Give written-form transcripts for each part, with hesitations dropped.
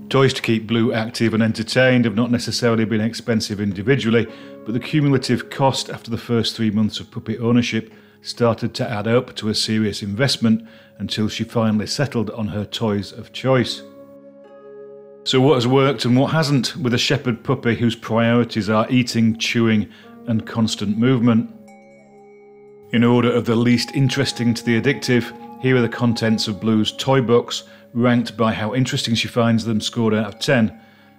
Toys to keep Blue active and entertained have not necessarily been expensive individually, but the cumulative cost after the first 3 months of puppy ownership started to add up to a serious investment until she finally settled on her toys of choice. So what has worked and what hasn't with a shepherd puppy whose priorities are eating, chewing and constant movement? In order of the least interesting to the addictive, here are the contents of Blue's toy box, ranked by how interesting she finds them, scored out of 10.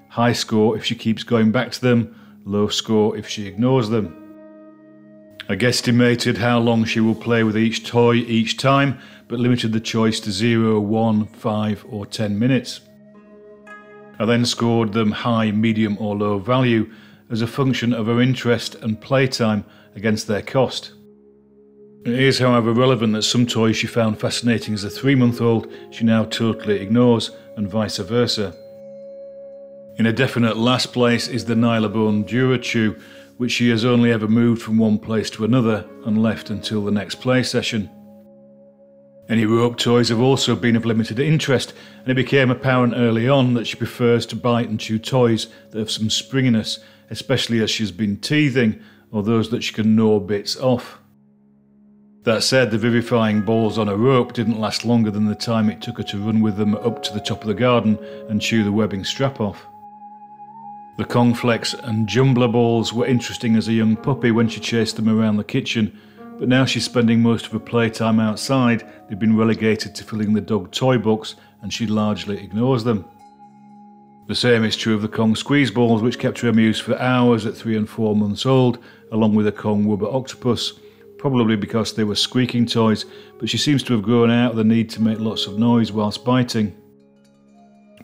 High score if she keeps going back to them, low score if she ignores them. I guesstimated how long she will play with each toy each time, but limited the choice to 0, 1, 5 or 10 minutes. I then scored them high, medium or low value as a function of her interest and playtime against their cost. It is, however, relevant that some toys she found fascinating as a 3-month-old she now totally ignores, and vice versa. In a definite last place is the Nylabone Durachew, which she has only ever moved from one place to another and left until the next play session. Any rope toys have also been of limited interest, and it became apparent early on that she prefers to bite and chew toys that have some springiness, especially as she has been teething, or those that she can gnaw bits off. That said, the vivifying balls on a rope didn't last longer than the time it took her to run with them up to the top of the garden and chew the webbing strap off. The Kongflex and Jumbler balls were interesting as a young puppy when she chased them around the kitchen, but now she's spending most of her playtime outside. They've been relegated to filling the dog toy box and she largely ignores them. The same is true of the Kong squeeze balls, which kept her amused for hours at 3 and 4 months old, along with a Kong Wubba octopus. Probably because they were squeaking toys, but she seems to have grown out of the need to make lots of noise whilst biting.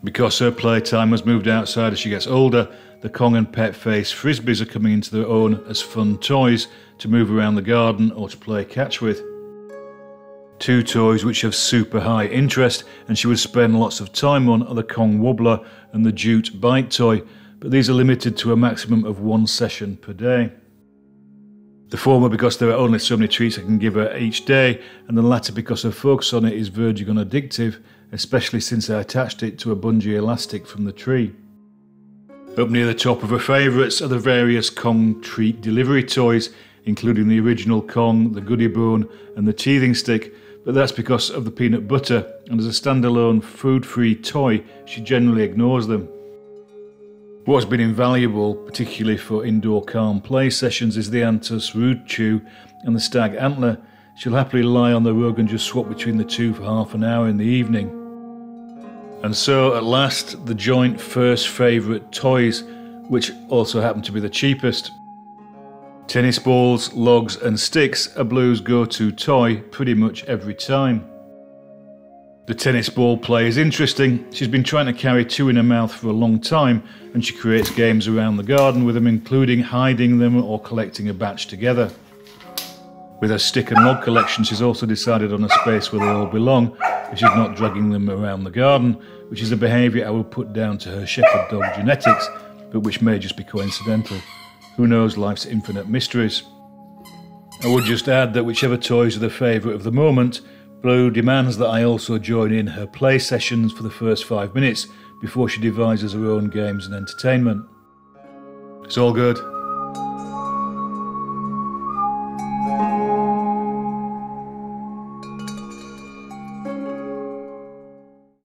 Because her playtime has moved outside as she gets older, the Kong and Pet Face frisbees are coming into their own as fun toys to move around the garden or to play catch with. Two toys which have super high interest and she would spend lots of time on are the Kong Wobbler and the Jute bite toy, but these are limited to a maximum of 1 session per day. The former because there are only so many treats I can give her each day, and the latter because her focus on it is verging on addictive, especially since I attached it to a bungee elastic from the tree. Up near the top of her favourites are the various Kong treat delivery toys, including the original Kong, the Goody Bone and the teething stick, but that's because of the peanut butter, and as a standalone food-free toy she generally ignores them. What has been invaluable, particularly for indoor calm play sessions, is the Antus Root Chew and the Stag Antler. She'll happily lie on the rug and just swap between the two for half an hour in the evening. And so, at last, the joint first favourite toys, which also happen to be the cheapest. Tennis balls, logs and sticks are Blue's go-to toy pretty much every time. The tennis ball play is interesting. She's been trying to carry 2 in her mouth for a long time, and she creates games around the garden with them, including hiding them or collecting a batch together. With her stick and log collection, she's also decided on a space where they all belong, if she's not dragging them around the garden, which is a behaviour I will put down to her shepherd dog genetics, but which may just be coincidental. Who knows life's infinite mysteries? I would just add that whichever toys are the favourite of the moment, Blue demands that I also join in her play sessions for the first 5 minutes before she devises her own games and entertainment. It's all good.